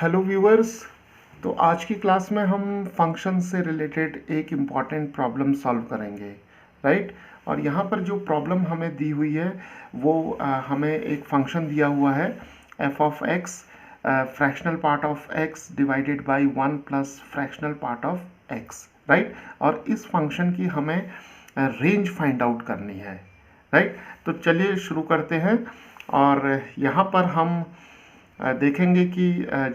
Hello viewers. तो आज की क्लास में हम फंक्शन से रिलेटेड एक इम्पॉर्टेंट प्रॉब्लम सॉल्व करेंगे, राइट। और यहाँ पर जो प्रॉब्लम हमें दी हुई है वो हमें एक फंक्शन दिया हुआ है F of x, fractional part of x divided by 1 plus fractional part of x, right. और इस फंक्शन की हमें रेंज फाइंड आउट करनी है, राइट। तो चलिए शुरू करते हैं। और यहाँ पर हम देखेंगे कि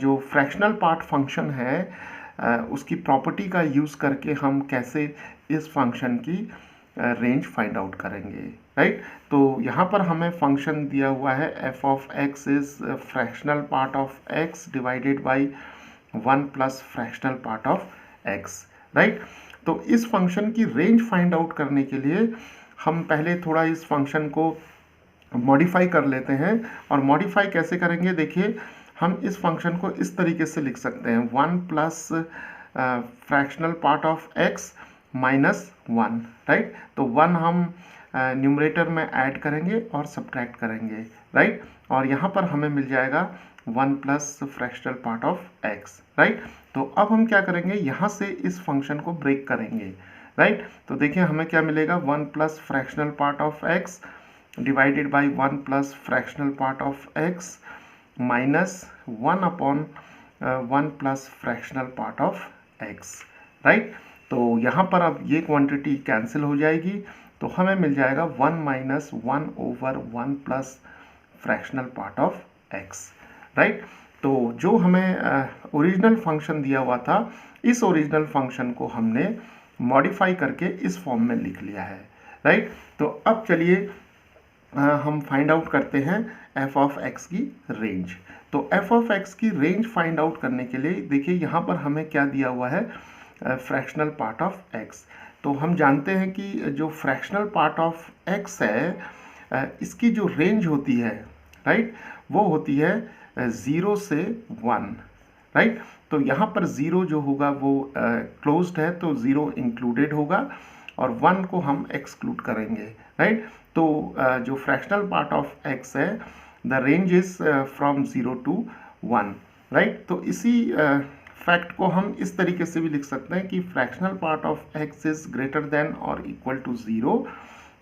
जो फ्रैक्शनल पार्ट फंक्शन है उसकी प्रॉपर्टी का यूज़ करके हम कैसे इस फंक्शन की रेंज फाइंड आउट करेंगे, राइट। तो यहाँ पर हमें फंक्शन दिया हुआ है F of x is fractional part of x divided by 1 plus fractional part of x, right. तो इस फंक्शन की रेंज फाइंड आउट करने के लिए हम पहले थोड़ा इस फंक्शन को मॉडिफाई कर लेते हैं। और मॉडिफाई कैसे करेंगे, देखिए हम इस फंक्शन को इस तरीके से लिख सकते हैं 1 plus fractional part of x minus 1, right. तो 1 हम न्यूमरेटर में ऐड करेंगे और सब्ट्रैक्ट करेंगे, राइट। और यहाँ पर हमें मिल जाएगा 1 plus fractional part of x, right. तो अब हम क्या करेंगे, यहाँ से इस फंक्शन को ब्रेक करेंगे, राइट। तो देखिए हमें क्या मिलेगा, 1 plus fractional part of x divided by 1 plus fractional part of x minus 1 upon 1 plus fractional part of x, right. तो यहाँ पर अब ये क्वांटिटी कैंसिल हो जाएगी, तो हमें मिल जाएगा 1 minus 1 over 1 plus fractional part of x, right. तो जो हमें ओरिजिनल फंक्शन दिया हुआ था, इस ओरिजिनल फंक्शन को हमने मॉडिफाई करके इस फॉर्म में लिख लिया है, राइट। तो अब चलिए हम फाइंड आउट करते हैं एफ ऑफ एक्स की रेंज। तो एफ ऑफ एक्स की रेंज फाइंड आउट करने के लिए देखिए यहाँ पर हमें क्या दिया हुआ है, फ्रैक्शनल पार्ट ऑफ एक्स। तो हम जानते हैं कि जो फ्रैक्शनल पार्ट ऑफ एक्स है इसकी जो रेंज होती है, राइट, वो होती है 0 से 1, राइट। तो यहाँ पर 0 जो होगा वो क्लोज्ड है, तो 0 इंक्लूडेड होगा और 1 को हम एक्सक्लूड करेंगे, राइट। तो जो फ्रैक्शनल पार्ट ऑफ एक्स है, the range is from 0 to 1, right. तो इसी फैक्ट को हम इस तरीके से भी लिख सकते हैं कि fractional part of x is greater than और equal to 0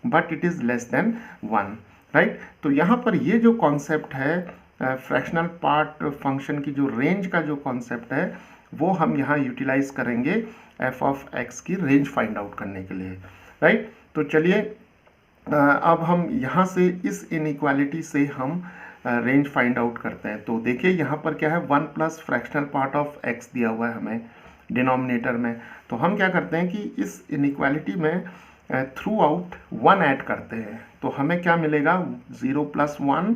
but it is less than 1, right. तो यहाँ पर ये जो कॉन्सेप्ट है फ्रैक्शनल पार्ट फंक्शन की जो रेंज का जो कॉन्सेप्ट है वो हम यहाँ यूटिलाइज करेंगे एफ ऑफ एक्स की रेंज फाइंड आउट करने के लिए, राइट। तो चलिए अब हम यहाँ से इस इनइक्वालिटी से हम रेंज फाइंड आउट करते हैं। तो देखिए यहाँ पर क्या है, 1 plus fractional part of x दिया हुआ है हमें डिनोमिनेटर में। तो हम क्या करते हैं कि इस इनइक्वालिटी में थ्रू आउट 1 ऐड करते हैं। तो हमें क्या मिलेगा, 0 प्लस 1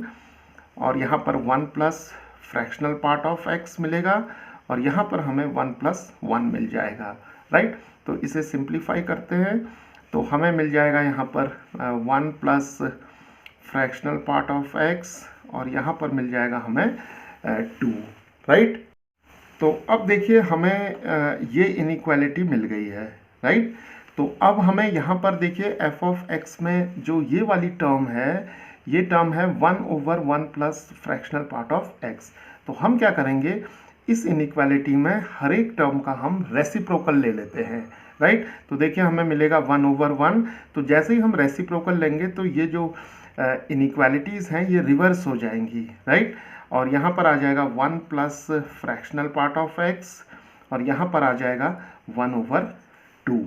और यहाँ पर 1 plus fractional part of x मिलेगा और यहाँ पर हमें 1 प्लस 1 मिल जाएगा, राइट। तो इसे सिंप्लीफाई करते हैं तो हमें मिल जाएगा यहाँ पर 1 plus fractional part of x और यहाँ पर मिल जाएगा हमें 2, राइट। तो अब देखिए हमें ये इनइक्वालिटी मिल गई है, राइट। तो अब हमें यहाँ पर देखिए एफ ऑफ एक्स में जो ये वाली टर्म है, ये टर्म है 1 over 1 plus fractional part of x. तो हम क्या करेंगे, इस इनइक्वालिटी में हर एक टर्म का हम रेसिप्रोकल ले लेते हैं, राइट। तो देखिए हमें मिलेगा 1 ओवर 1। तो जैसे ही हम रेसिप्रोकल लेंगे तो ये जो इनइक्वालिटीज़ हैं ये रिवर्स हो जाएंगी, राइट। और यहाँ पर आ जाएगा 1 plus fractional part of x और यहाँ पर आ जाएगा 1 ओवर 2,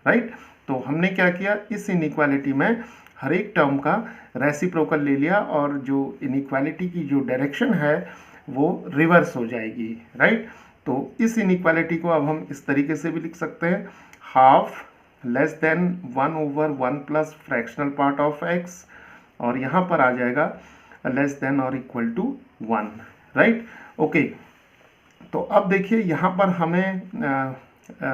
राइट। तो हमने क्या किया, इस इनइक्वालिटी में हर एक टर्म का रेसिप्रोकल ले लिया और जो इनइक्वालिटी की जो डायरेक्शन है वो रिवर्स हो जाएगी, राइट। तो इस इनइक्वालिटी को अब हम इस तरीके से भी लिख सकते हैं, half less than 1 over 1 plus fractional part of x और यहाँ पर आ जाएगा लेस देन और इक्वल टू 1, राइट। ओके। तो अब देखिए यहाँ पर हमें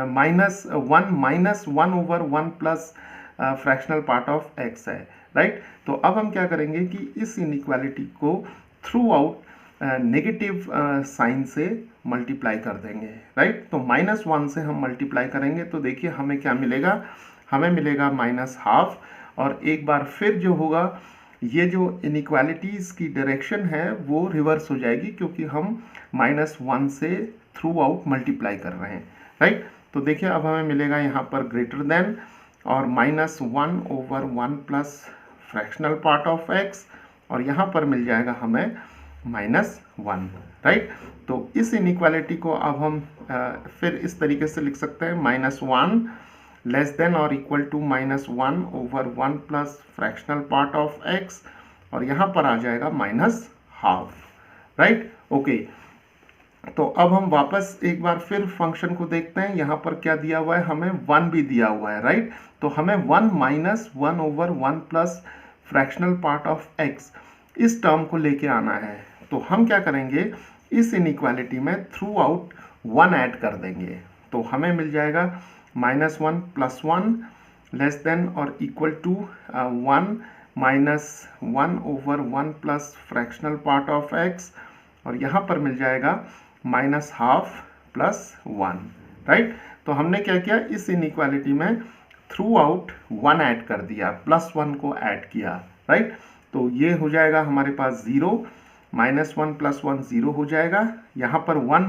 minus 1 over 1 plus fractional part of x है, राइट। तो अब हम क्या करेंगे कि इस इनइक्वालिटी को थ्रू आउट नेगेटिव साइन से मल्टीप्लाई कर देंगे, राइट। तो -1 से हम मल्टीप्लाई करेंगे तो देखिए हमें क्या मिलेगा, हमें मिलेगा -हाफ और एक बार फिर जो होगा ये जो इनइक्वालिटीज़ की डायरेक्शन है वो रिवर्स हो जाएगी, क्योंकि हम -1 से थ्रू आउट मल्टीप्लाई कर रहे हैं, राइट। तो देखिए अब हमें मिलेगा यहाँ पर ग्रेटर देन और -1/1 plus fractional part of x, और यहाँ पर मिल जाएगा हमें -1, राइट। तो इस इनइक्वालिटी को अब हम फिर इस तरीके से लिख सकते हैं, -1 लेस देन और equal to -1/1 plus fractional part of x, और यहाँ पर आ जाएगा -12, राइट। ओके, तो अब हम वापस एक बार फिर फंक्शन को देखते हैं। यहाँ पर क्या दिया हुआ है, हमें 1 भी दिया हुआ है, राइट। तो हमें 1 -1/1 plus fractional part of x इस टर्म को लेके आना है। तो हम क्या करेंगे, इस इनइक्वालिटी में थ्रू आउट 1 ऐड कर देंगे। तो हमें मिल जाएगा -1 + 1 लेस देन और equal to 1 -1/1 plus fractional part of x, और यहाँ पर मिल जाएगा -12 + 1, राइट। तो हमने क्या किया, इस इनइक्वालिटी में थ्रू आउट 1 ऐड कर दिया, +1 को ऐड किया, राइट। तो ये हो जाएगा हमारे पास 0, -1 + 1 0 हो जाएगा। यहाँ पर 1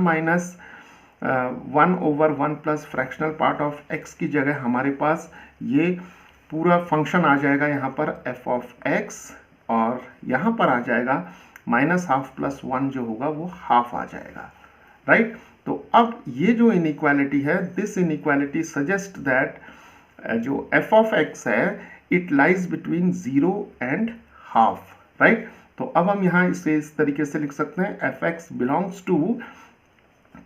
1/1 plus fractional part of x की जगह हमारे पास ये पूरा फंक्शन आ जाएगा, यहाँ पर f(x), और यहाँ पर आ जाएगा -12 + 1 जो होगा वो हाफ आ जाएगा, राइट। तो अब ये जो इनइक्वालिटी है, दिस इनइक्वालिटी सजेस्ट दैट जो f(x) है it lies between 0 and half, right. तो अब हम यहाँ इसे इस तरीके से लिख सकते हैं, f(x) belongs to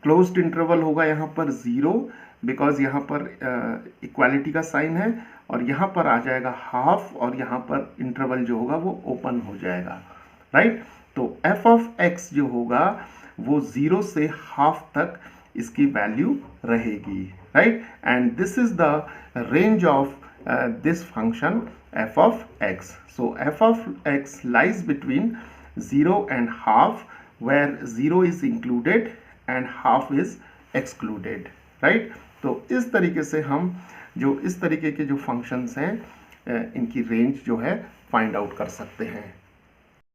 closed interval होगा यहाँ पर 0, बिकॉज यहाँ पर इक्वालिटी का साइन है, और यहाँ पर आ जाएगा हाफ, और यहाँ पर इंटरवल जो होगा वो ओपन हो जाएगा, राइट। तो f(x) जो होगा वो 0 से हाफ तक इसकी वैल्यू रहेगी, right. And this is the range of this function f(x). So f(x) lies between 0 and half, where 0 is included and half is excluded, right। तो इस तरीके से हम जो इस तरीके के जो फंक्शंस हैं इनकी रेंज जो है फाइंड आउट कर सकते हैं।